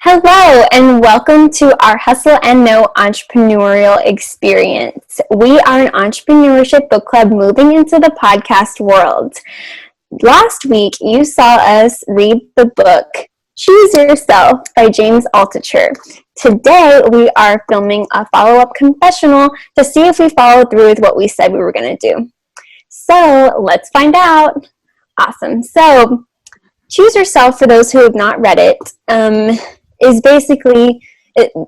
Hello, and welcome to our Hustle and Know entrepreneurial experience. We are an entrepreneurship book club moving into the podcast world. Last week, you saw us read the book Choose Yourself by James Altucher. Today, we are filming a follow-up confessional to see if we followed through with what we said we were going to do. So, let's find out. Awesome. So, Choose Yourself, for those who have not read it, is basically,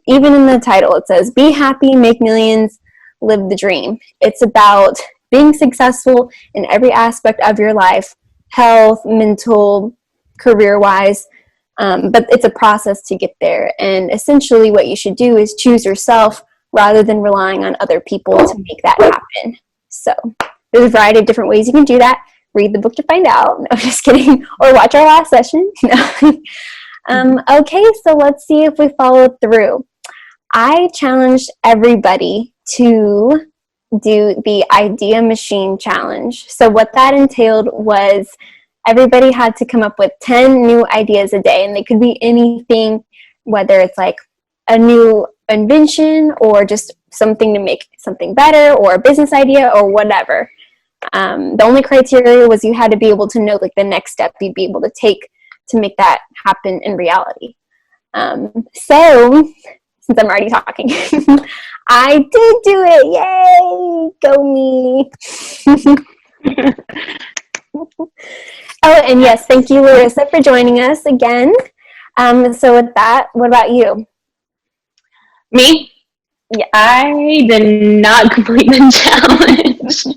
even in the title, it says, be happy, make millions, live the dream. It's about being successful in every aspect of your life, health, mental, career-wise, but it's a process to get there. And essentially what you should do is choose yourself rather than relying on other people to make that happen. So there's a variety of different ways you can do that. Read the book to find out. No, I'm just kidding. Or watch our last session. Okay, so let's see if we followed through. I challenged everybody to do the idea machine challenge. So what that entailed was everybody had to come up with 10 new ideas a day, and they could be anything, whether it's like a new invention or just something to make something better or a business idea or whatever. The only criteria was you had to be able to know like the next step you'd be able to take to make that happen in reality. So, since I'm already talking, I did do it. Yay! Go me. Oh, and yes, thank you, Larissa, for joining us again. So with that, what about you? Me? Yeah, I did not complete the challenge.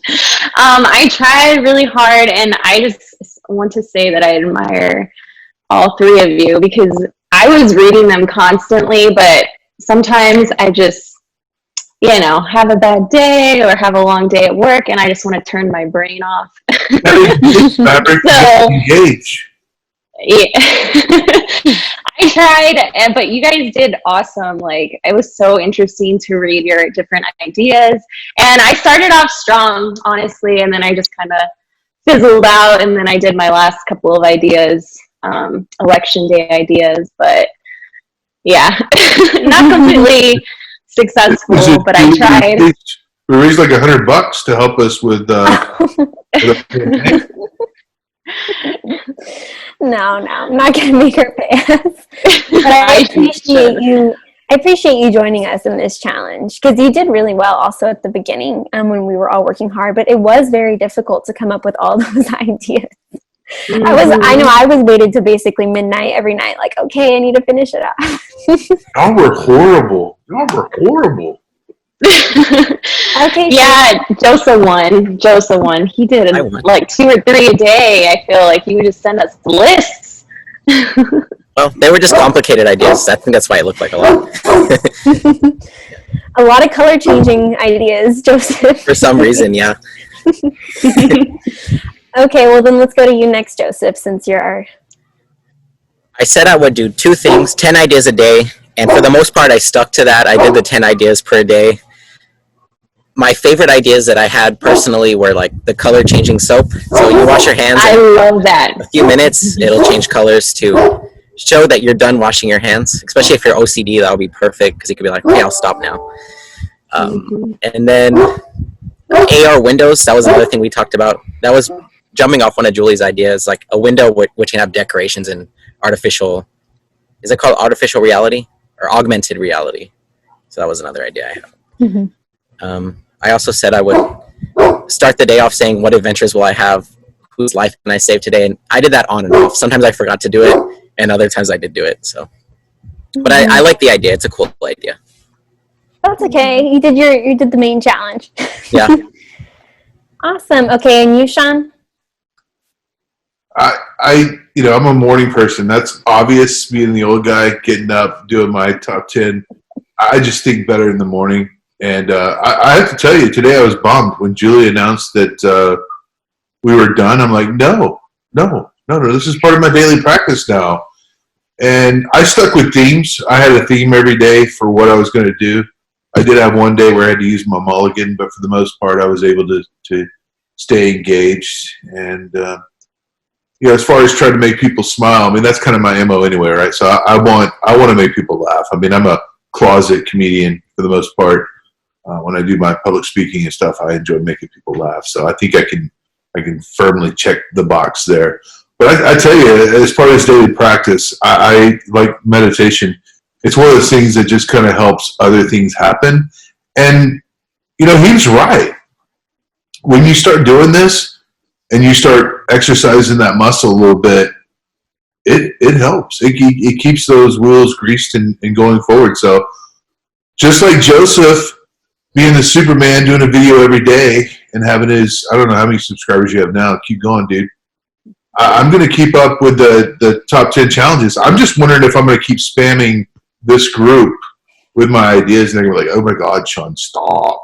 I tried really hard, and I just want to say that I admire all three of you because I was reading them constantly, but sometimes I just, have a bad day or have a long day at work, and I just want to turn my brain off. So, engage. Yeah. I tried, but you guys did awesome. Like, it was so interesting to read your different ideas. And I started off strong, honestly, and then I just kind of fizzled out, and then I did my last couple of ideas, election day ideas. But, yeah, not completely successful, but I tried. We raised like $100 to help us with No, I'm not gonna make her pay us. But I appreciate you joining us in this challenge because you did really well also at the beginning when we were all working hard, but it was very difficult to come up with all those ideas. Mm-hmm. I was waited to basically midnight every night, like, okay, I need to finish it up. Y'all were horrible. Okay. Yeah, Joseph won. He did like 2 or 3 a day. I feel like he would just send us lists. Well, they were just complicated ideas. I think that's why it looked like a lot. A lot of color changing ideas, Joseph. For some reason, yeah. Okay, well then let's go to you next, Joseph, since you're our... I said I would do 2 things, 10 ideas a day, and for the most part I stuck to that. I did the 10 ideas per day. My favorite ideas that I had personally were like the color changing soap. So you wash your hands. I love that. A few minutes, it'll change colors to show that you're done washing your hands. Especially if you're OCD, that would be perfect because you could be like, okay, I'll stop now. And then AR windows, that was another thing we talked about. That was jumping off one of Julie's ideas, like a window which can have decorations and artificial, is it called artificial reality or augmented reality? So that was another idea I had. Mm-hmm. I also said I would start the day off saying, what adventures will I have? Whose life can I save today? And I did that on and off. Sometimes I forgot to do it, and other times I did do it. So, but I like the idea. It's a cool idea. That's okay. You did the main challenge. Yeah. Awesome. Okay, and you, Shawn? I'm a morning person. That's obvious. Being the old guy, getting up, doing my top 10. I just think better in the morning. And I have to tell you, today I was bummed when Julie announced that we were done. I'm like, no, this is part of my daily practice now. And I stuck with themes. I had a theme every day for what I was going to do. I did have one day where I had to use my mulligan, but for the most part, I was able to stay engaged. And as far as trying to make people smile, I mean, that's kind of my MO anyway, right? So I want to make people laugh. I mean, I'm a closet comedian for the most part. When I do my public speaking and stuff, I enjoy making people laugh. So I think I can firmly check the box there. But I tell you, as part of this daily practice, I like meditation. It's one of those things that just kind of helps other things happen. And, he was right. When you start doing this and you start exercising that muscle a little bit, it helps. It keeps those wheels greased and going forward. So just like Joseph being the Superman, doing a video every day and having his, I don't know how many subscribers you have now. Keep going, dude. I'm going to keep up with the top 10 challenges. I'm just wondering if I'm going to keep spamming this group with my ideas. And they're going to be like, oh my God, Shawn, stop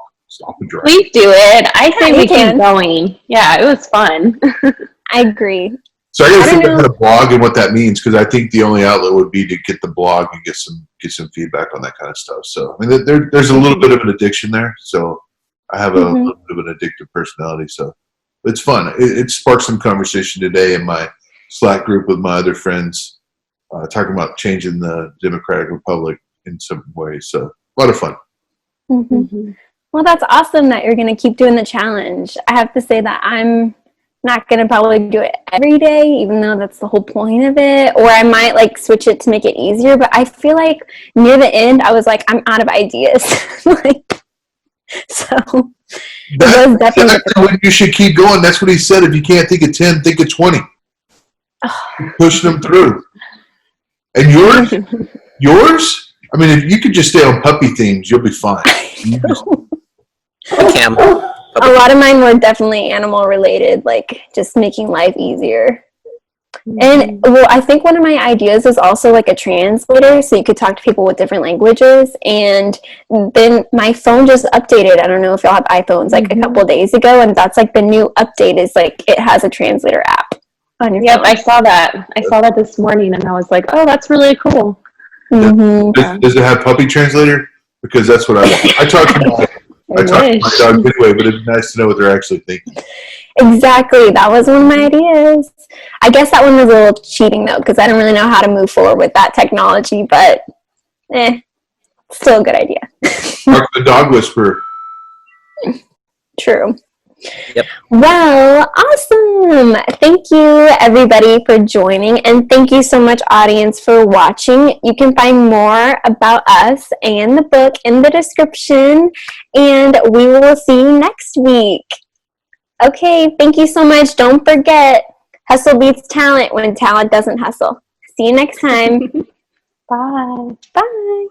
and drive. Please do it. I say we can. keep going. Yeah, it was fun. I agree. So I got to figure out how to blog and what that means, because I think the only outlet would be to get the blog and get some feedback on that kind of stuff. So I mean, there's a little bit of an addiction there. So I have a little bit of an addictive personality. So it's fun. It sparked some conversation today in my Slack group with my other friends, talking about changing the Democratic Republic in some ways. So a lot of fun. Mm-hmm. Well, that's awesome that you're going to keep doing the challenge. I have to say that I'm not going to probably do it every day, even though that's the whole point of it. Or I might switch it to make it easier. But I feel like near the end, I was like, I'm out of ideas. So it was definitely when you should keep going. That's what he said. If you can't think of 10, think of 20. Push them through. And yours? I mean, if you could just stay on puppy themes, you'll be fine. Cam. A lot of mine were definitely animal related, just making life easier. And I think one of my ideas is also a translator, so you could talk to people with different languages. And then my phone just updated. I don't know if y'all have iPhones, a couple of days ago, and that's the new update is it has a translator app on your phone. I saw that. I saw that this morning, and I was like, oh, that's really cool. Mm-hmm. Does it have puppy translator? Because that's what I want. I talk to my dog anyway, but it'd be nice to know what they're actually thinking. Exactly. That was one of my ideas. I guess that one was a little cheating, though, because I don't really know how to move forward with that technology, but still a good idea. Mark the dog whisperer. True. Yep. Well, awesome. Thank you, everybody, for joining. And thank you so much, audience, for watching. You can find more about us and the book in the description. And we will see you next week. Okay, thank you so much. Don't forget, hustle beats talent when talent doesn't hustle. See you next time. Bye. Bye.